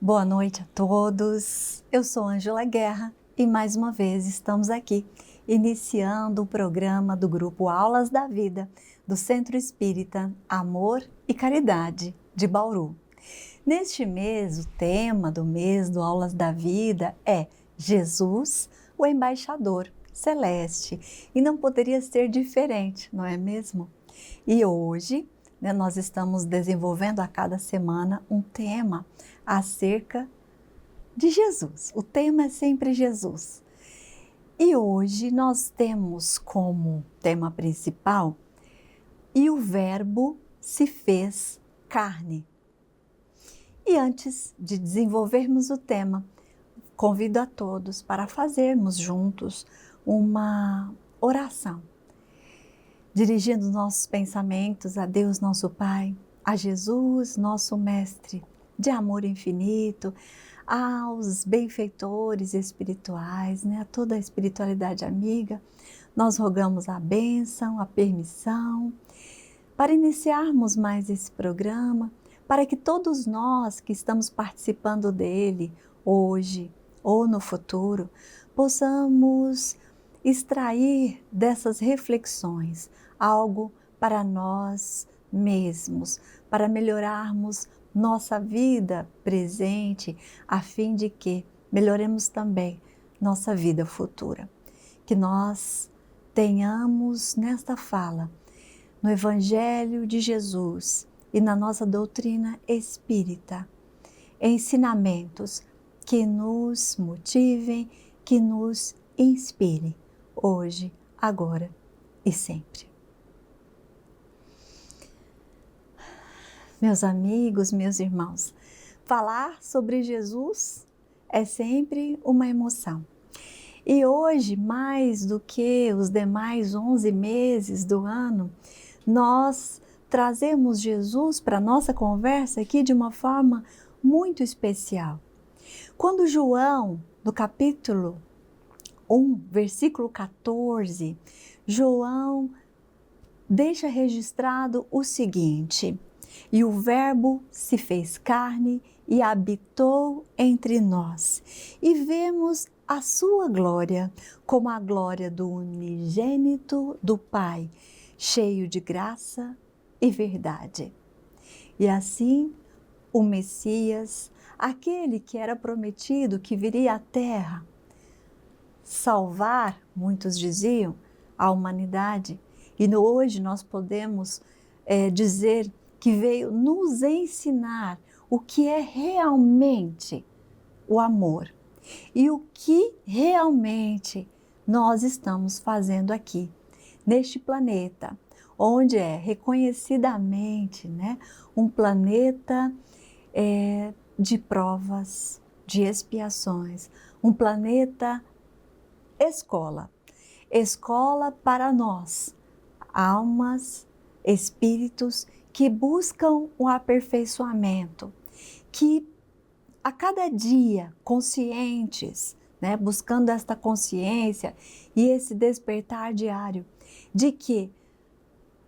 Boa noite a todos. Eu sou Ângela Guerra e mais uma vez estamos aqui iniciando o programa do grupo Aulas da Vida do Centro Espírita Amor e Caridade de Bauru. Neste mês, o tema do mês do Aulas da Vida é Jesus, o Embaixador Celeste. E não poderia ser diferente, não é mesmo? E hoje, nós estamos desenvolvendo a cada semana um tema acerca de Jesus. O tema é sempre Jesus. E hoje nós temos como tema principal: e o Verbo se fez carne. E antes de desenvolvermos o tema, convido a todos para fazermos juntos uma oração, dirigindo nossos pensamentos a Deus nosso Pai, a Jesus nosso Mestre de amor infinito, aos benfeitores espirituais, a toda a espiritualidade amiga. Nós rogamos a bênção, a permissão, para iniciarmos mais esse programa, para que todos nós que estamos participando dele hoje ou no futuro, possamos extrair dessas reflexões algo para nós mesmos, para melhorarmos nossa vida presente, a fim de que melhoremos também nossa vida futura. Que nós tenhamos nesta fala, no Evangelho de Jesus e na nossa doutrina espírita, ensinamentos que nos motivem, que nos inspirem, hoje, agora e sempre. Meus amigos, meus irmãos, falar sobre Jesus é sempre uma emoção. E hoje, mais do que os demais 11 meses do ano, nós trazemos Jesus para a nossa conversa aqui de uma forma muito especial. Quando João, no capítulo 1, versículo 14, João deixa registrado o seguinte: e o Verbo se fez carne e habitou entre nós, e vemos a sua glória, como a glória do unigênito do Pai, cheio de graça e verdade. E assim, o Messias, aquele que era prometido que viria à Terra, salvar, muitos diziam, a humanidade, e hoje nós podemos dizer que veio nos ensinar o que é realmente o amor e o que realmente nós estamos fazendo aqui, neste planeta, onde é reconhecidamente um planeta de provas, de expiações, um planeta escola, escola para nós, almas, espíritos que buscam o aperfeiçoamento, que a cada dia conscientes, buscando esta consciência e esse despertar diário de que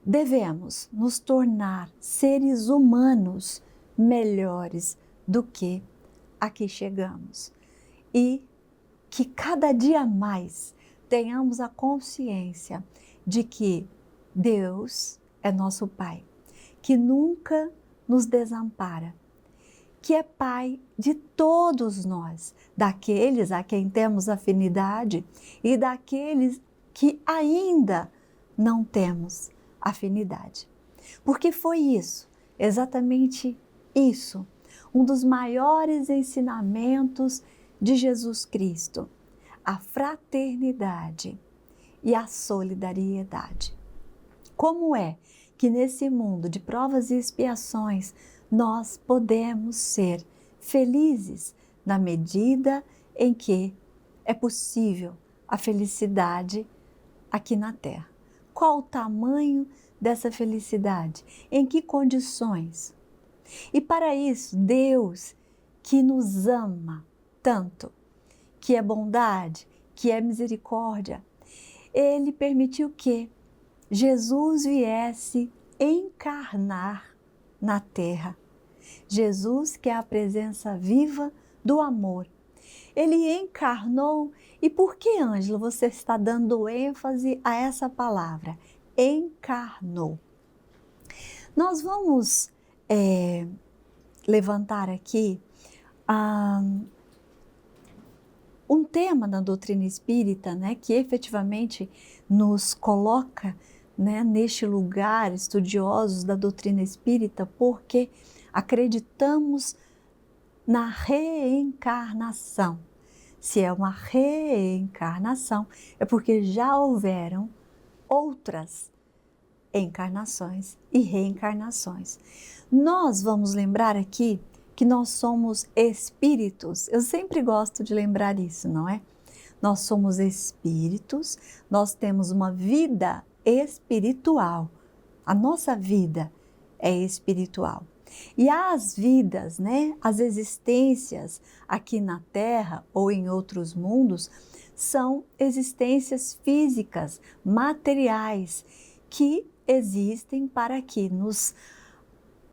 devemos nos tornar seres humanos melhores do que aqui chegamos, e que cada dia mais tenhamos a consciência de que Deus é nosso Pai, que nunca nos desampara, que é Pai de todos nós, daqueles a quem temos afinidade e daqueles que ainda não temos afinidade. Porque foi isso, exatamente isso, um dos maiores ensinamentos de Jesus Cristo, a fraternidade e a solidariedade. Como é que nesse mundo de provas e expiações nós podemos ser felizes na medida em que é possível a felicidade aqui na Terra? Qual o tamanho dessa felicidade? Em que condições? E para isso, Deus, que nos ama tanto, que é bondade, que é misericórdia, Ele permitiu que Jesus viesse encarnar na Terra Jesus, que é a presença viva do amor. Ele encarnou. E por que, Ângela, você está dando ênfase a essa palavra? Encarnou. Nós vamos levantar aqui um tema na doutrina espírita, né, que efetivamente nos coloca, né, neste lugar, estudiosos da doutrina espírita, porque acreditamos na reencarnação. Se é uma reencarnação, é porque já houveram outras encarnações e reencarnações. Nós vamos lembrar aqui que nós somos espíritos. Eu sempre gosto de lembrar isso, não é? Nós somos espíritos, nós temos uma vida espiritual. A nossa vida é espiritual. E as vidas, né, as existências aqui na Terra ou em outros mundos, são existências físicas, materiais, que existem para que nos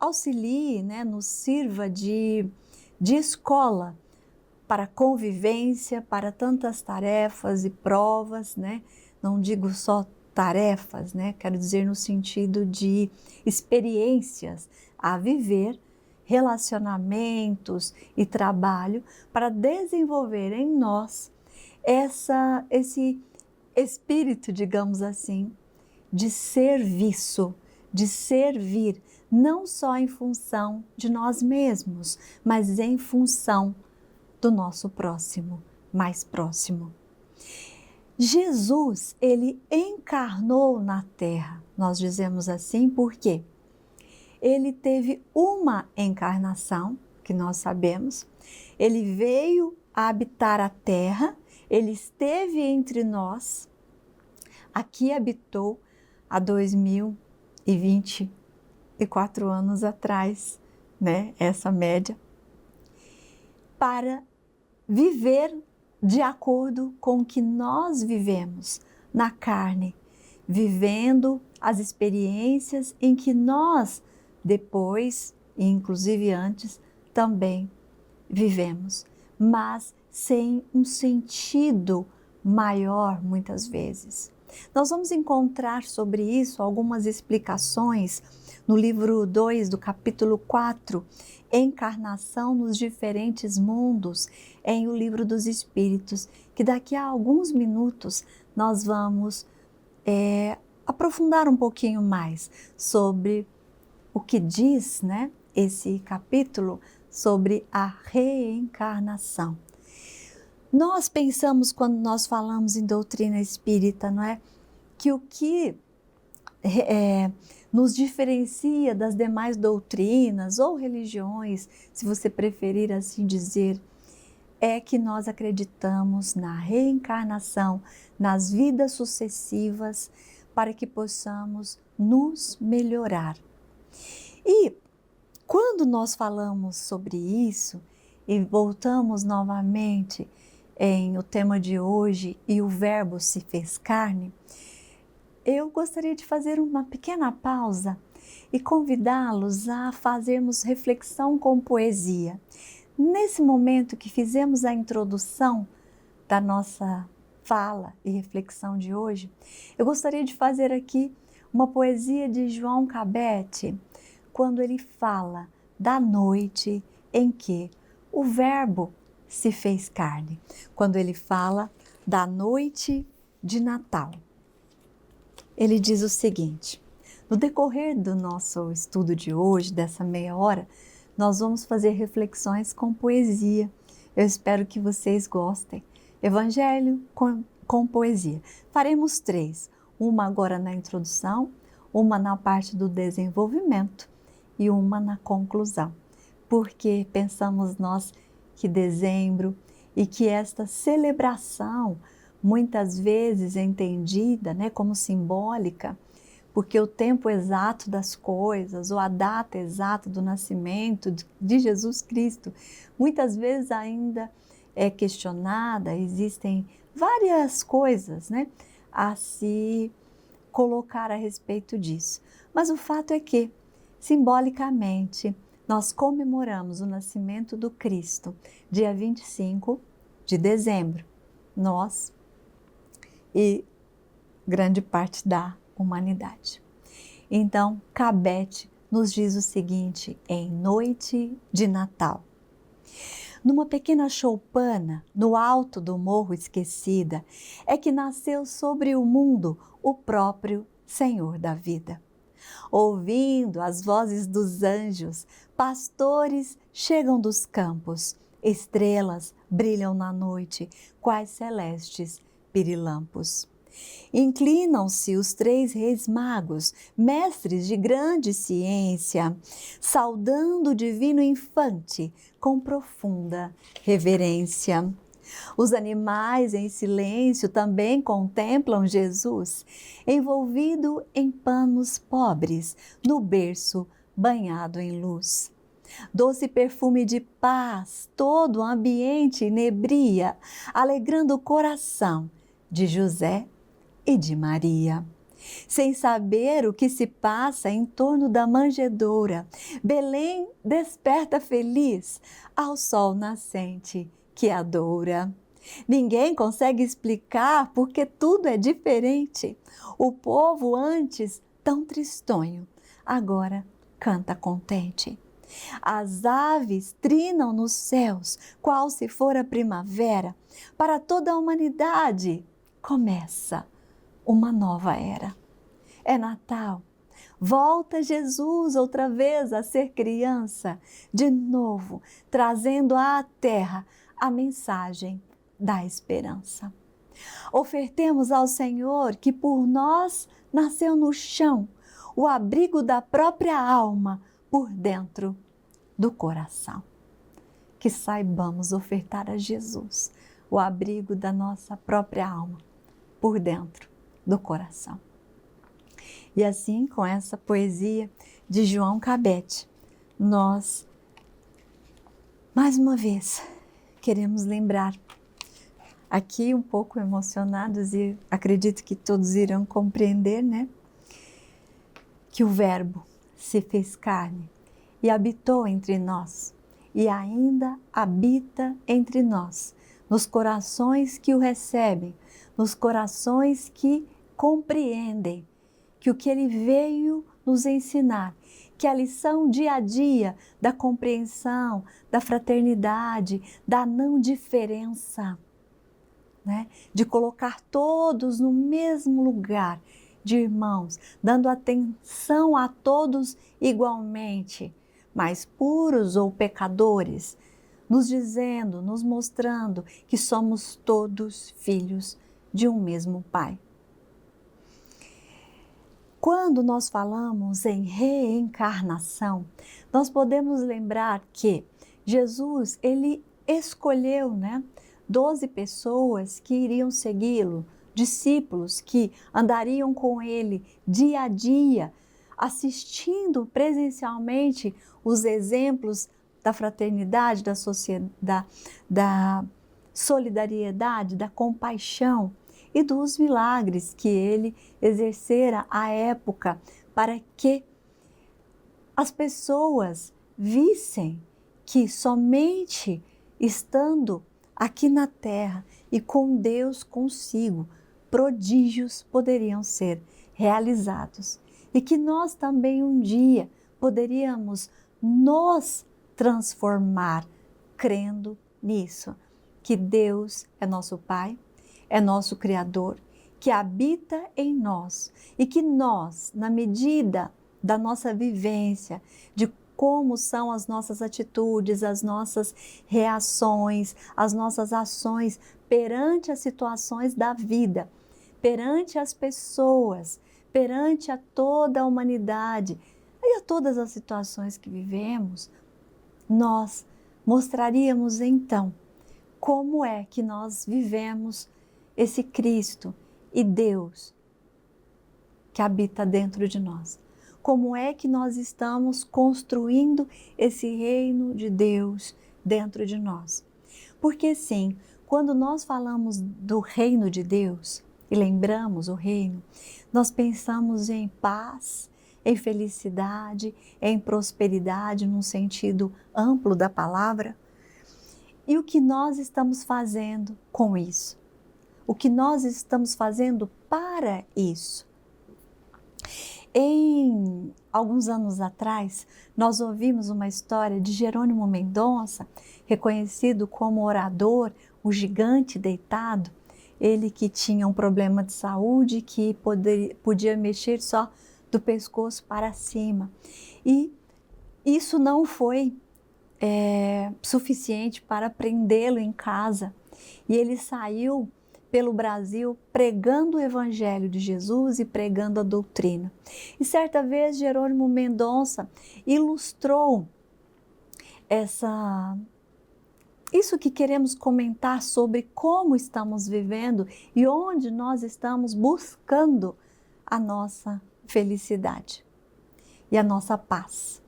auxilie, né, nos sirva de escola para convivência, para tantas tarefas e provas, né? Não digo só tarefas, né? Quero dizer no sentido de experiências a viver, relacionamentos e trabalho para desenvolver em nós esse espírito, digamos assim, de serviço, de servir, não só em função de nós mesmos, mas em função do nosso próximo, mais próximo. Jesus, ele encarnou na Terra, nós dizemos assim porque ele teve uma encarnação, que nós sabemos, ele veio a habitar a Terra, ele esteve entre nós, aqui habitou há 2024 anos atrás, né, essa média, para viver de acordo com o que nós vivemos na carne, vivendo as experiências em que nós depois, e inclusive antes, também vivemos, mas sem um sentido maior muitas vezes. Nós vamos encontrar sobre isso algumas explicações no livro 2 do capítulo 4, Encarnação nos Diferentes Mundos, em O Livro dos Espíritos, que daqui a alguns minutos nós vamos aprofundar um pouquinho mais sobre o que diz, né, esse capítulo sobre a reencarnação. Nós pensamos, quando nós falamos em doutrina espírita, não é? Que o que nos diferencia das demais doutrinas ou religiões, se você preferir assim dizer, é que nós acreditamos na reencarnação, nas vidas sucessivas, para que possamos nos melhorar. E quando nós falamos sobre isso, e voltamos novamente em o tema de hoje, e o Verbo se fez carne, eu gostaria de fazer uma pequena pausa e convidá-los a fazermos reflexão com poesia. Nesse momento que fizemos a introdução da nossa fala e reflexão de hoje, eu gostaria de fazer aqui uma poesia de João Cabete, quando ele fala da noite em que o Verbo se fez carne, quando ele fala da noite de Natal. Ele diz o seguinte: no decorrer do nosso estudo de hoje, dessa meia hora, nós vamos fazer reflexões com poesia. Eu espero que vocês gostem. Evangelho com poesia. Faremos 3, uma agora na introdução, uma na parte do desenvolvimento e uma na conclusão, porque pensamos nós que dezembro e que esta celebração, muitas vezes entendida, né, como simbólica, porque o tempo exato das coisas ou a data exata do nascimento de Jesus Cristo, muitas vezes ainda é questionada, existem várias coisas, né, a se colocar a respeito disso. Mas o fato é que, simbolicamente, nós comemoramos o nascimento do Cristo, dia 25 de dezembro. Nós e grande parte da humanidade. Então, Cabete nos diz o seguinte em Noite de Natal. Numa pequena choupana, no alto do morro esquecida, é que nasceu sobre o mundo o próprio Senhor da vida. Ouvindo as vozes dos anjos, pastores chegam dos campos, estrelas brilham na noite, quais celestes pirilampos. Inclinam-se os 3 reis magos, mestres de grande ciência, saudando o divino infante com profunda reverência. Os animais em silêncio também contemplam Jesus, envolvido em panos pobres, no berço banhado em luz. Doce perfume de paz, todo o ambiente inebria, alegrando o coração de José e de Maria. Sem saber o que se passa em torno da manjedoura, Belém desperta feliz ao sol nascente que adora. Ninguém consegue explicar porque tudo é diferente. O povo antes tão tristonho, agora canta contente. As aves trinam nos céus, qual se fora primavera. Para toda a humanidade começa uma nova era. É Natal. Volta Jesus outra vez a ser criança, de novo, trazendo à terra a mensagem da esperança. Ofertemos ao Senhor que por nós nasceu no chão, o abrigo da própria alma por dentro do coração. Que saibamos ofertar a Jesus o abrigo da nossa própria alma por dentro do coração. E assim, com essa poesia de João Cabete, nós, mais uma vez, queremos lembrar, aqui um pouco emocionados, e acredito que todos irão compreender, né? Que o Verbo se fez carne e habitou entre nós, e ainda habita entre nós, nos corações que o recebem, nos corações que compreendem que o que ele veio nos ensinar, que a lição dia a dia da compreensão, da fraternidade, da não diferença, né? De colocar todos no mesmo lugar, de irmãos, dando atenção a todos igualmente, mais puros ou pecadores, nos dizendo, nos mostrando que somos todos filhos de um mesmo Pai. Quando nós falamos em reencarnação, nós podemos lembrar que Jesus, ele escolheu, 12 pessoas que iriam segui-lo, discípulos que andariam com ele dia a dia, assistindo presencialmente os exemplos da fraternidade, da solidariedade, da compaixão e dos milagres que ele exercera à época, para que as pessoas vissem que somente estando aqui na terra e com Deus consigo, prodígios poderiam ser realizados e que nós também um dia poderíamos nos transformar crendo nisso, que Deus é nosso Pai, é nosso Criador, que habita em nós e que nós, na medida da nossa vivência, de como são as nossas atitudes, as nossas reações, as nossas ações perante as situações da vida, perante as pessoas, perante a toda a humanidade e a todas as situações que vivemos, nós mostraríamos então como é que nós vivemos esse Cristo e Deus que habita dentro de nós. Como é que nós estamos construindo esse reino de Deus dentro de nós? Porque sim, quando nós falamos do reino de Deus e lembramos o reino, nós pensamos em paz, em felicidade, em prosperidade, num sentido amplo da palavra. E o que nós estamos fazendo com isso? O que nós estamos fazendo para isso? Em alguns anos atrás, nós ouvimos uma história de Jerônimo Mendonça, reconhecido como orador, o gigante deitado, ele que tinha um problema de saúde, que podia mexer só do pescoço para cima. E isso não foi suficiente para prendê-lo em casa. E ele saiu pelo Brasil pregando o Evangelho de Jesus e pregando a doutrina. E certa vez Jerônimo Mendonça ilustrou isso que queremos comentar sobre como estamos vivendo e onde nós estamos buscando a nossa felicidade e a nossa paz.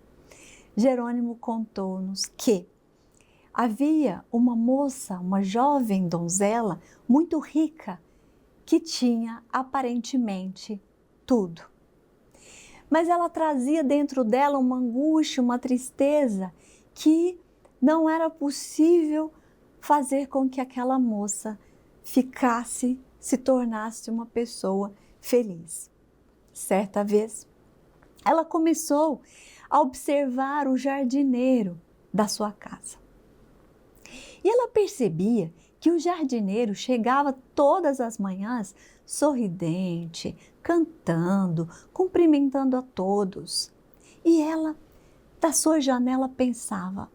Jerônimo contou-nos que havia uma moça, uma jovem donzela, muito rica, que tinha aparentemente tudo. Mas ela trazia dentro dela uma angústia, uma tristeza, que não era possível fazer com que aquela moça se tornasse uma pessoa feliz. Certa vez, ela começou a observar o jardineiro da sua casa. E ela percebia que o jardineiro chegava todas as manhãs sorridente, cantando, cumprimentando a todos. E ela, da sua janela, pensava: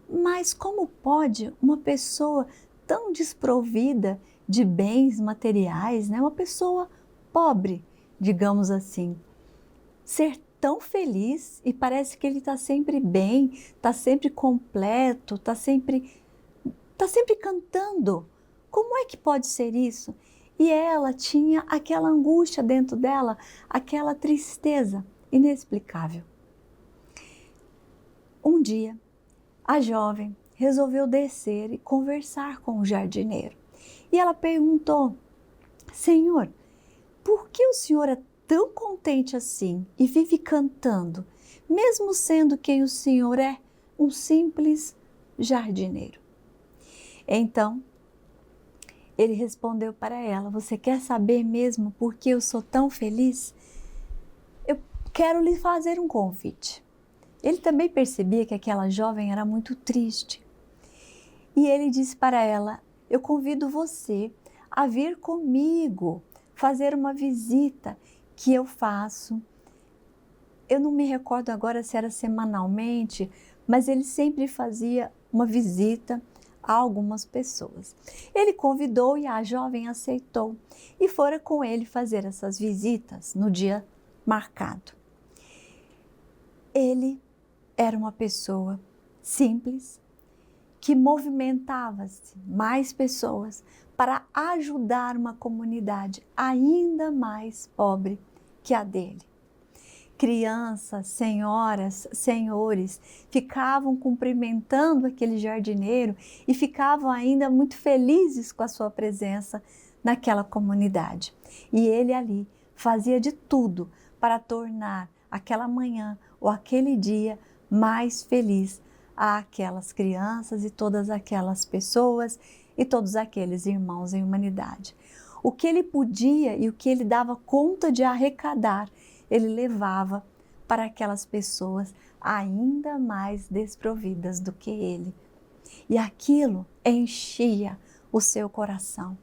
mas como pode uma pessoa tão desprovida de bens materiais, né? Uma pessoa pobre, digamos assim, ser tão feliz? E parece que ele está sempre bem, está sempre completo, está sempre cantando. Como é que pode ser isso? E ela tinha aquela angústia dentro dela, aquela tristeza inexplicável. Um dia, a jovem resolveu descer e conversar com o jardineiro. E ela perguntou: Senhor, por que o senhor é tão contente assim e vive cantando, mesmo sendo quem o senhor é, um simples jardineiro? Então, ele respondeu para ela: você quer saber mesmo por que eu sou tão feliz? Eu quero lhe fazer um convite. Ele também percebia que aquela jovem era muito triste. E ele disse para ela: eu convido você a vir comigo, fazer uma visita que eu faço. Eu não me recordo agora se era semanalmente, mas ele sempre fazia uma visita a algumas pessoas. Ele convidou e a jovem aceitou e fora com ele fazer essas visitas no dia marcado. Ele era uma pessoa simples que movimentava-se mais pessoas para ajudar uma comunidade ainda mais pobre que a dele. Crianças, senhoras, senhores ficavam cumprimentando aquele jardineiro e ficavam ainda muito felizes com a sua presença naquela comunidade. E ele ali fazia de tudo para tornar aquela manhã ou aquele dia mais feliz a aquelas crianças e todas aquelas pessoas e todos aqueles irmãos em humanidade. O que ele podia e o que ele dava conta de arrecadar, ele levava para aquelas pessoas ainda mais desprovidas do que ele. E aquilo enchia o seu coração.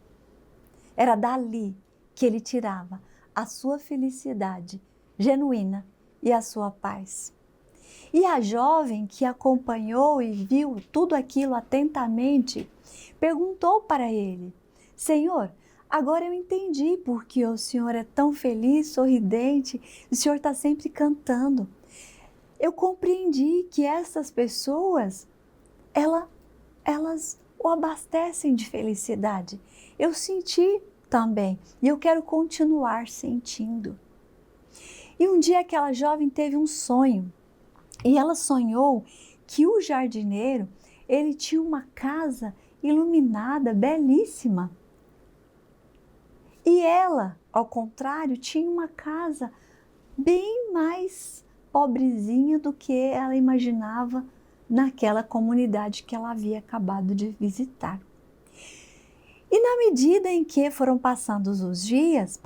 Era dali que ele tirava a sua felicidade genuína e a sua paz. E a jovem que acompanhou e viu tudo aquilo atentamente, perguntou para ele: Senhor, agora eu entendi por que o senhor é tão feliz, sorridente, o senhor está sempre cantando. Eu compreendi que essas pessoas, elas o abastecem de felicidade. Eu senti também e eu quero continuar sentindo. E um dia aquela jovem teve um sonho e ela sonhou que o jardineiro, ele tinha uma casa iluminada, belíssima. E ela, ao contrário, tinha uma casa bem mais pobrezinha do que ela imaginava naquela comunidade que ela havia acabado de visitar. E na medida em que foram passando os dias,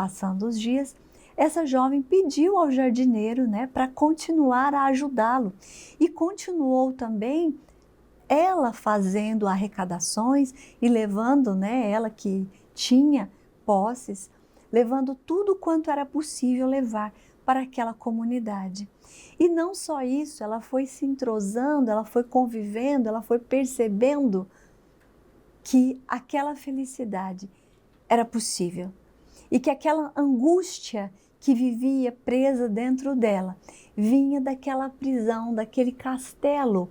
essa jovem pediu ao jardineiro, né, para continuar a ajudá-lo. E continuou também ela fazendo arrecadações e levando, né, ela que tinha posses, levando tudo quanto era possível levar para aquela comunidade. E não só isso, ela foi se entrosando, ela foi convivendo, ela foi percebendo que aquela felicidade era possível e que aquela angústia que vivia presa dentro dela vinha daquela prisão, daquele castelo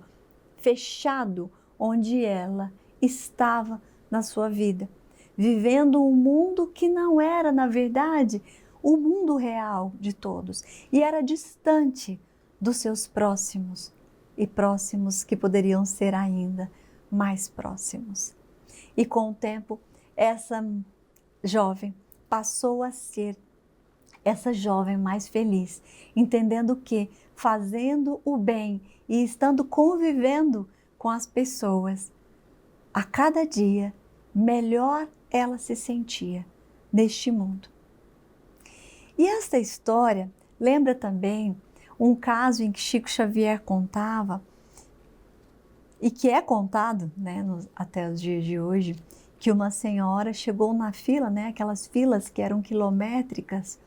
fechado onde ela estava na sua vida, vivendo um mundo que não era, na verdade, o mundo real de todos e era distante dos seus próximos e próximos que poderiam ser ainda mais próximos. E com o tempo, essa jovem passou a ser essa jovem mais feliz, entendendo que fazendo o bem e estando convivendo com as pessoas, a cada dia, melhor ela se sentia neste mundo. E esta história lembra também um caso em que Chico Xavier contava, e que é contado, né, até os dias de hoje, que uma senhora chegou na fila, né, aquelas filas que eram quilométricas,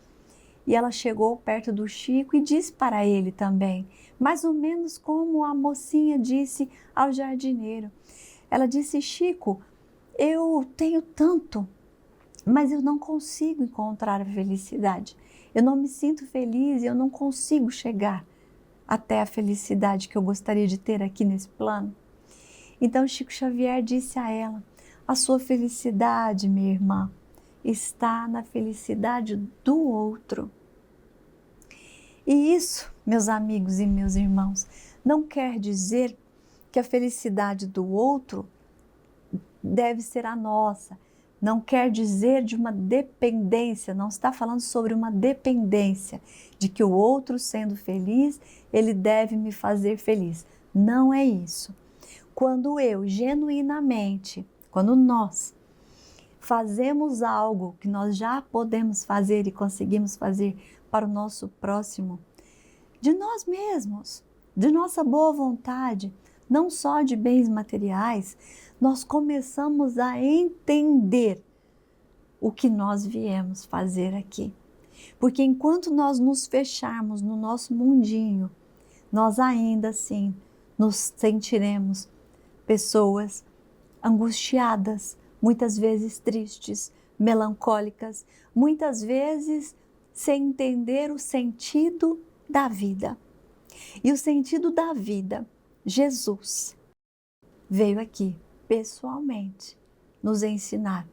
e ela chegou perto do Chico e disse para ele também, mais ou menos como a mocinha disse ao jardineiro. Ela disse: Chico, eu tenho tanto, mas eu não consigo encontrar a felicidade. Eu não me sinto feliz e eu não consigo chegar até a felicidade que eu gostaria de ter aqui nesse plano. Então Chico Xavier disse a ela: a sua felicidade, minha irmã, está na felicidade do outro. E isso, meus amigos e meus irmãos, não quer dizer que a felicidade do outro deve ser a nossa. Não quer dizer de uma dependência, não está falando sobre uma dependência, de que o outro sendo feliz, ele deve me fazer feliz. Não é isso. Quando eu, genuinamente, quando nós fazemos algo que nós já podemos fazer e conseguimos fazer para o nosso próximo, de nós mesmos, de nossa boa vontade, não só de bens materiais, nós começamos a entender o que nós viemos fazer aqui. Porque enquanto nós nos fecharmos no nosso mundinho, nós ainda assim nos sentiremos pessoas angustiadas, muitas vezes tristes, melancólicas, muitas vezes sem entender o sentido da vida. E o sentido da vida, Jesus veio aqui pessoalmente nos ensinar.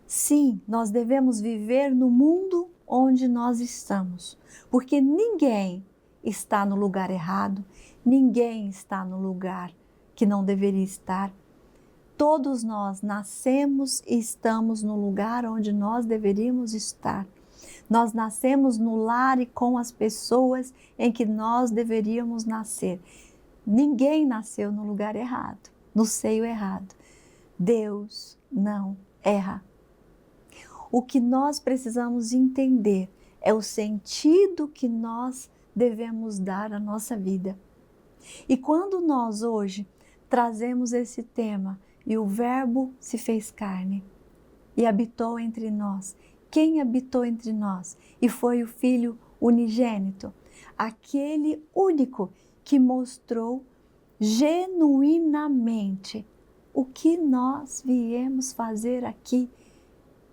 Sim, nós devemos viver no mundo onde nós estamos, porque ninguém está no lugar errado, ninguém está no lugar que não deveria estar. Todos nós nascemos e estamos no lugar onde nós deveríamos estar. Nós nascemos no lar e com as pessoas em que nós deveríamos nascer. Ninguém nasceu no lugar errado, no seio errado. Deus não erra. O que nós precisamos entender é o sentido que nós devemos dar à nossa vida. E quando nós hoje trazemos esse tema e o Verbo se fez carne e habitou entre nós, quem habitou entre nós? E foi o Filho unigênito, aquele único que mostrou genuinamente o que nós viemos fazer aqui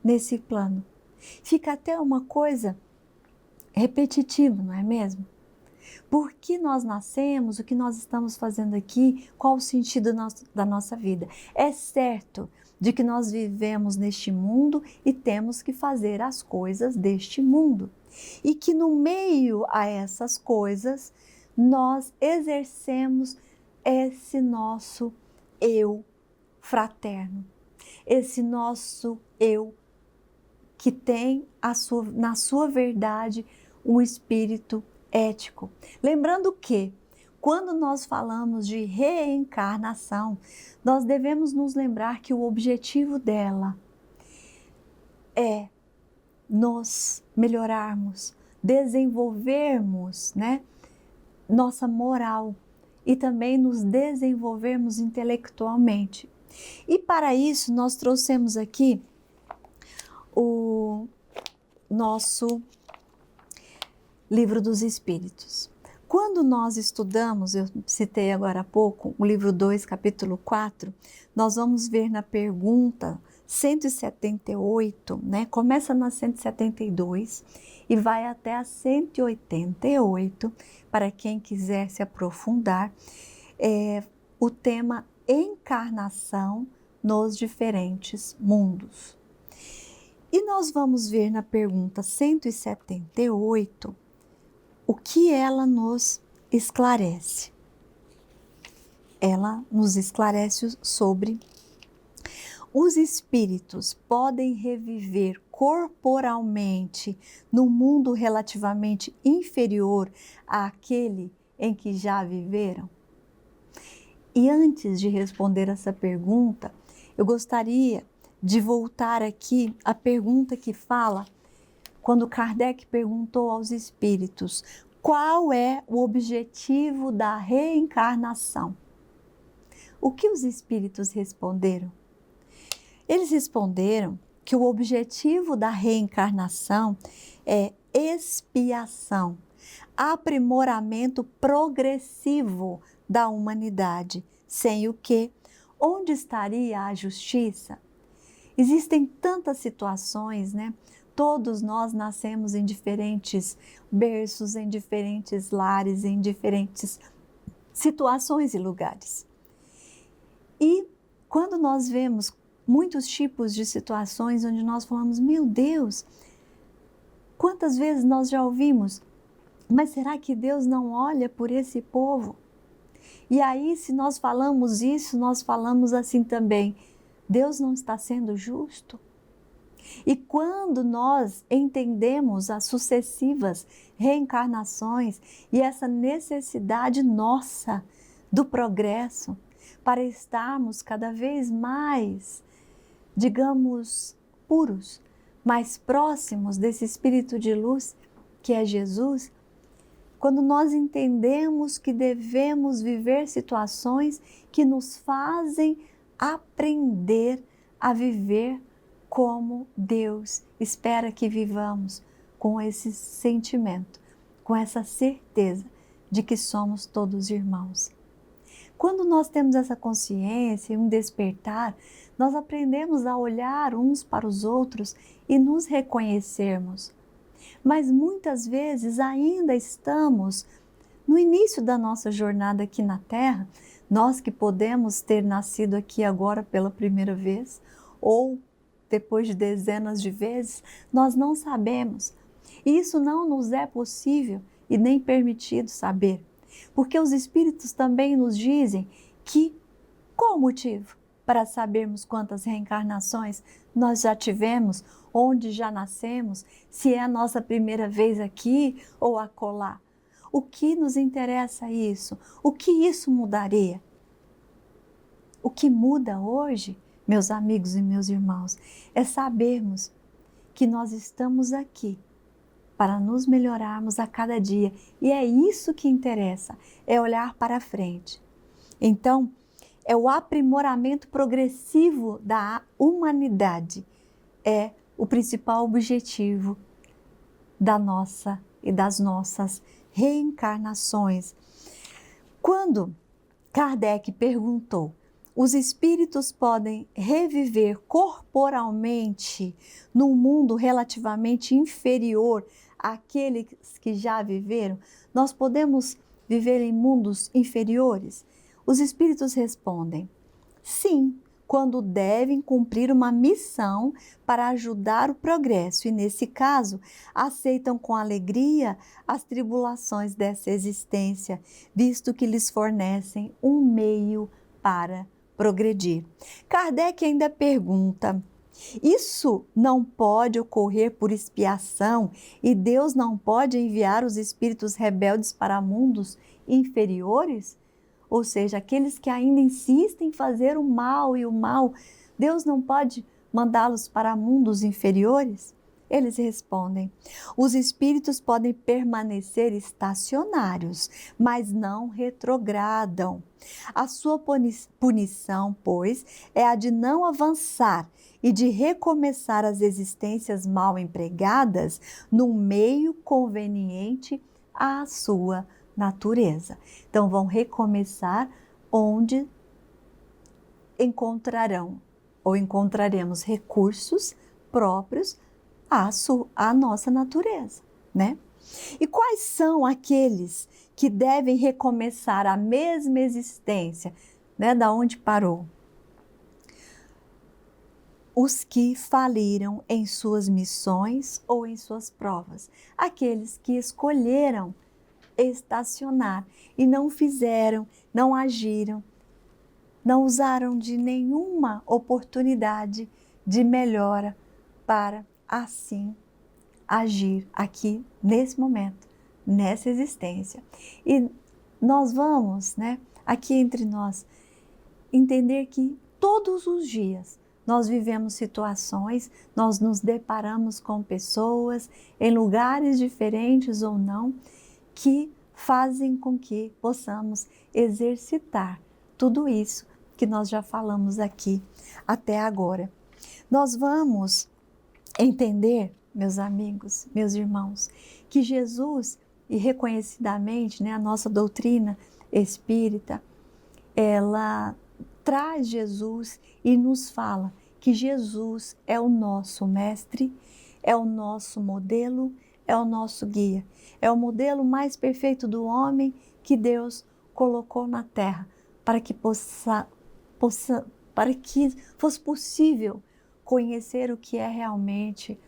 nesse plano. Fica até uma coisa repetitiva, não é mesmo? Por que nós nascemos, o que nós estamos fazendo aqui, qual o sentido da nossa vida? É certo de que nós vivemos neste mundo e temos que fazer as coisas deste mundo. E que no meio a essas coisas, nós exercemos esse nosso eu fraterno, esse nosso eu que tem na sua verdade um espírito ético. Lembrando que, quando nós falamos de reencarnação, nós devemos nos lembrar que o objetivo dela é nos melhorarmos, desenvolvermos, nossa moral e também nos desenvolvermos intelectualmente. E para isso nós trouxemos aqui o nosso Livro dos Espíritos. Quando nós estudamos, eu citei agora há pouco, o livro 2, capítulo 4, nós vamos ver na pergunta 178, começa na 172 e vai até a 188, para quem quiser se aprofundar, o tema encarnação nos diferentes mundos. E nós vamos ver na pergunta 178 o que ela nos esclarece. Ela nos esclarece sobre os espíritos podem reviver corporalmente no mundo relativamente inferior àquele em que já viveram? E antes de responder essa pergunta, eu gostaria de voltar aqui à pergunta que fala quando Kardec perguntou aos espíritos qual é o objetivo da reencarnação. O que os espíritos responderam? Eles responderam que o objetivo da reencarnação é expiação, aprimoramento progressivo da humanidade, sem o que, onde estaria a justiça? Existem tantas situações, Todos nós nascemos em diferentes berços, em diferentes lares, em diferentes situações e lugares. E quando nós vemos muitos tipos de situações onde nós falamos, meu Deus, quantas vezes nós já ouvimos, mas será que Deus não olha por esse povo? E aí, se nós falamos isso, nós falamos assim também, Deus não está sendo justo? E quando nós entendemos as sucessivas reencarnações e essa necessidade nossa do progresso para estarmos cada vez mais, digamos, puros, mais próximos desse Espírito de luz que é Jesus, quando nós entendemos que devemos viver situações que nos fazem aprender a viver como Deus espera que vivamos, com esse sentimento, com essa certeza de que somos todos irmãos. Quando nós temos essa consciência e um despertar, nós aprendemos a olhar uns para os outros e nos reconhecermos. Mas muitas vezes ainda estamos no início da nossa jornada aqui na Terra, nós que podemos ter nascido aqui agora pela primeira vez, ou depois de dezenas de vezes, nós não sabemos. E isso não nos é possível e nem permitido saber. Porque os Espíritos também nos dizem que qual o motivo para sabermos quantas reencarnações nós já tivemos, onde já nascemos, se é a nossa primeira vez aqui ou acolá. O que nos interessa isso? O que isso mudaria? O que muda hoje, meus amigos e meus irmãos, é sabermos que nós estamos aqui para nos melhorarmos a cada dia. E é isso que interessa, é olhar para frente. Então, é o aprimoramento progressivo da humanidade, é o principal objetivo da nossa e das nossas reencarnações. Quando Kardec perguntou, os espíritos podem reviver corporalmente num mundo relativamente inferior àqueles que já viveram? Nós podemos viver em mundos inferiores? Os espíritos respondem, sim, quando devem cumprir uma missão para ajudar o progresso e, nesse caso, aceitam com alegria as tribulações dessa existência, visto que lhes fornecem um meio para progredir. Kardec ainda pergunta, Isso não pode ocorrer por expiação e Deus não pode enviar os espíritos rebeldes para mundos inferiores? Ou seja, aqueles que ainda insistem em fazer o mal e o mal, Deus não pode mandá-los para mundos inferiores? Eles respondem: os espíritos podem permanecer estacionários, mas não retrogradam. A sua punição, pois, é a de não avançar e de recomeçar as existências mal empregadas num meio conveniente à sua natureza. Então, vão recomeçar onde encontraremos recursos próprios à nossa natureza, né? E quais são aqueles que devem recomeçar a mesma existência, né, da onde parou? Os que faliram em suas missões ou em suas provas, aqueles que escolheram estacionar e não fizeram, não agiram, não usaram de nenhuma oportunidade de melhora para assim agir aqui nesse momento, nessa existência. E nós vamos, né, aqui entre nós, entender que todos os dias nós vivemos situações, nós nos deparamos com pessoas em lugares diferentes ou não, que fazem com que possamos exercitar tudo isso que nós já falamos aqui até agora. Nós vamos entender, meus amigos, meus irmãos, que Jesus, e reconhecidamente, né, a nossa doutrina espírita, ela traz Jesus e nos fala que Jesus é o nosso mestre, é o nosso modelo, é o nosso guia, é o modelo mais perfeito do homem que Deus colocou na terra para que fosse possível conhecer o que é realmente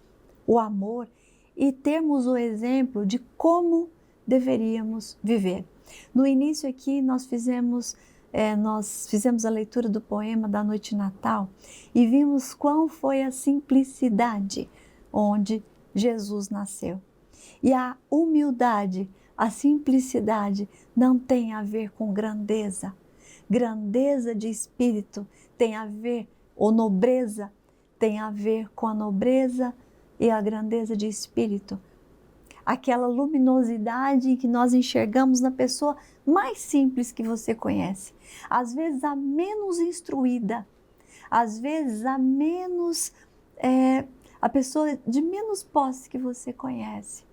o amor e termos o exemplo de como deveríamos viver. No início aqui nós fizemos a leitura do poema da Noite de Natal e vimos quão foi a simplicidade onde Jesus nasceu. E a humildade, a simplicidade não tem a ver com grandeza. Grandeza de espírito tem a ver, ou nobreza, tem a ver com a nobreza e a grandeza de espírito. Aquela luminosidade que nós enxergamos na pessoa mais simples que você conhece. Às vezes a menos instruída, às vezes a pessoa de menos posse que você conhece.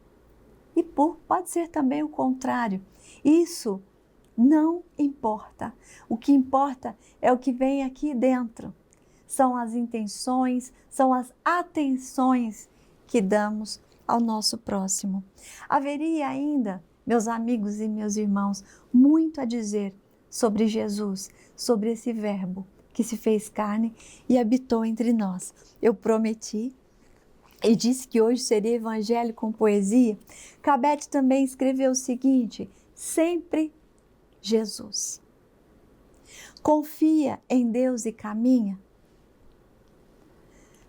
E pode ser também o contrário. Isso não importa. O que importa é o que vem aqui dentro. São as intenções, são as atenções que damos ao nosso próximo. Haveria ainda, meus amigos e meus irmãos, muito a dizer sobre Jesus, sobre esse verbo que se fez carne e habitou entre nós. Eu prometi e disse que hoje seria evangelho com poesia. Cabete também escreveu o seguinte: sempre Jesus. Confia em Deus e caminha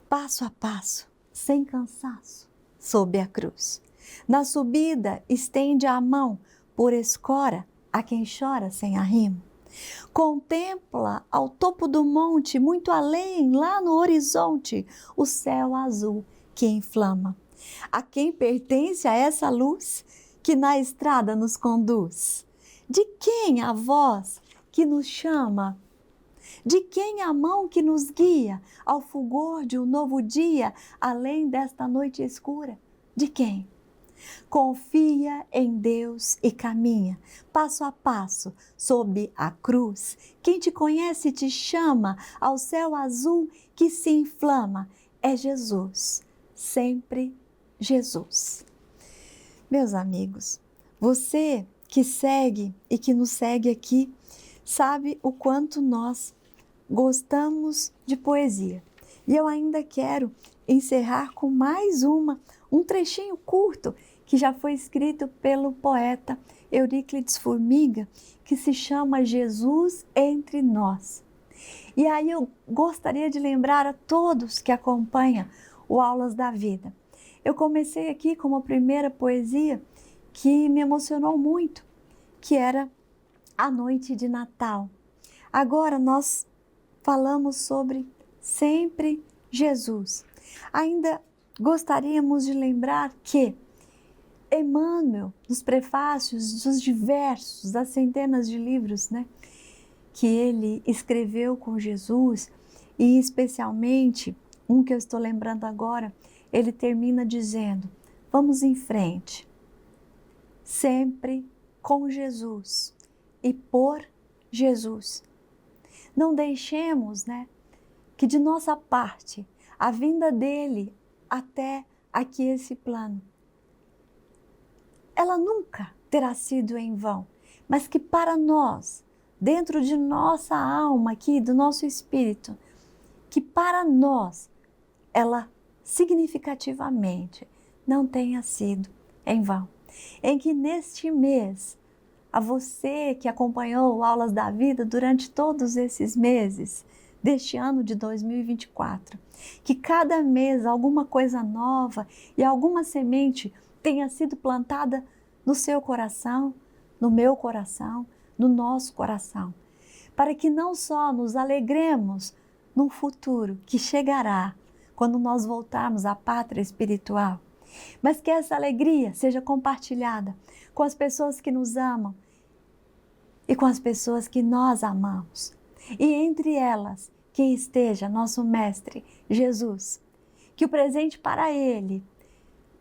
passo a passo, sem cansaço, sob a cruz. Na subida, estende a mão por escora a quem chora sem arrimo. Contempla ao topo do monte, muito além, lá no horizonte, o céu azul que inflama. A quem pertence a essa luz que na estrada nos conduz? De quem a voz que nos chama? De quem a mão que nos guia ao fulgor de um novo dia, além desta noite escura? De quem? Confia em Deus e caminha, passo a passo, sob a cruz. Quem te conhece te chama ao céu azul que se inflama. É Jesus, sempre Jesus. Meus amigos, você que segue e que nos segue aqui, sabe o quanto nós gostamos de poesia. E eu ainda quero encerrar com mais um trechinho curto que já foi escrito pelo poeta Euríclides Formiga, que se chama Jesus entre nós. E aí eu gostaria de lembrar a todos que acompanham o Aulas da Vida. Eu comecei aqui com uma primeira poesia que me emocionou muito, que era A Noite de Natal. Agora nós falamos sobre sempre Jesus. Ainda gostaríamos de lembrar que Emmanuel, nos prefácios dos diversos, das centenas de livros, que ele escreveu com Jesus, e especialmente um que eu estou lembrando agora, ele termina dizendo: vamos em frente, sempre com Jesus e por Jesus. Não deixemos, que de nossa parte, a vinda dele até aqui esse plano, ela nunca terá sido em vão, mas que para nós, dentro de nossa alma aqui, do nosso espírito, que para nós ela significativamente não tenha sido em vão. Em que neste mês, a você que acompanhou Aulas da Vida durante todos esses meses deste ano de 2024, que cada mês alguma coisa nova e alguma semente tenha sido plantada no seu coração, no meu coração, no nosso coração, para que não só nos alegremos num futuro que chegará quando nós voltarmos à pátria espiritual, mas que essa alegria seja compartilhada com as pessoas que nos amam e com as pessoas que nós amamos. E entre elas, que esteja nosso Mestre Jesus. Que o presente para Ele,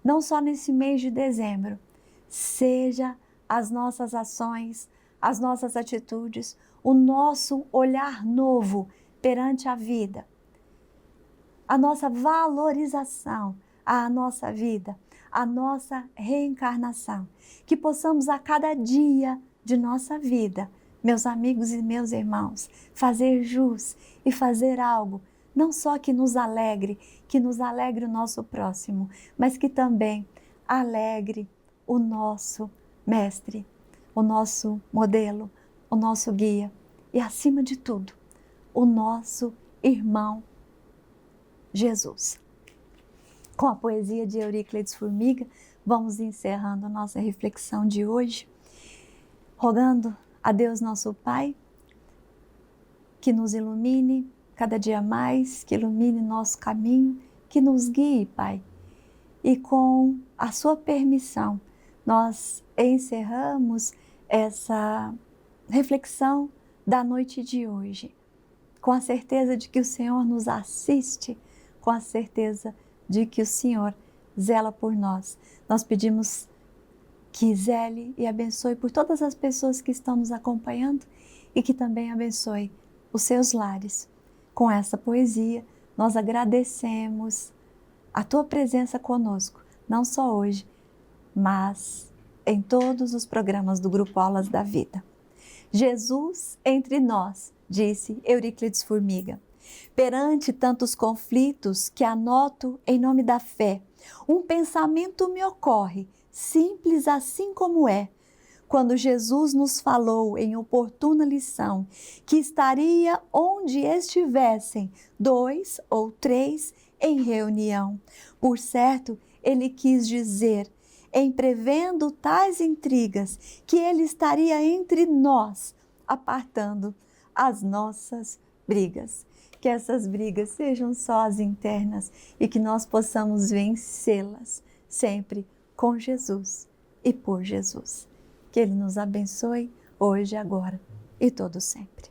não só nesse mês de dezembro, seja as nossas ações, as nossas atitudes, o nosso olhar novo perante a vida, a nossa valorização à nossa vida, a nossa reencarnação. Que possamos a cada dia de nossa vida, meus amigos e meus irmãos, fazer jus e fazer algo, não só que nos alegre o nosso próximo, mas que também alegre o nosso Mestre, o nosso modelo, o nosso guia e, acima de tudo, o nosso irmão Jesus. Com a poesia de Euríclides Formiga, vamos encerrando a nossa reflexão de hoje, rogando a Deus nosso Pai que nos ilumine cada dia mais, que ilumine nosso caminho, que nos guie, Pai. E com a sua permissão, nós encerramos essa reflexão da noite de hoje, com a certeza de que o Senhor nos assiste, com a certeza de que o Senhor zela por nós. Nós pedimos que zele e abençoe por todas as pessoas que estão nos acompanhando e que também abençoe os seus lares. Com essa poesia, nós agradecemos a tua presença conosco, não só hoje, mas em todos os programas do Grupo Aulas da Vida. Jesus entre nós, disse Euríclides Formiga. Perante tantos conflitos que anoto em nome da fé, um pensamento me ocorre, simples assim como é, quando Jesus nos falou em oportuna lição que estaria onde estivessem 2 ou 3 em reunião. Por certo, ele quis dizer, em prevendo tais intrigas, que ele estaria entre nós, apartando as nossas brigas. Que essas brigas sejam só as internas e que nós possamos vencê-las sempre com Jesus e por Jesus. Que Ele nos abençoe hoje, agora e todo sempre.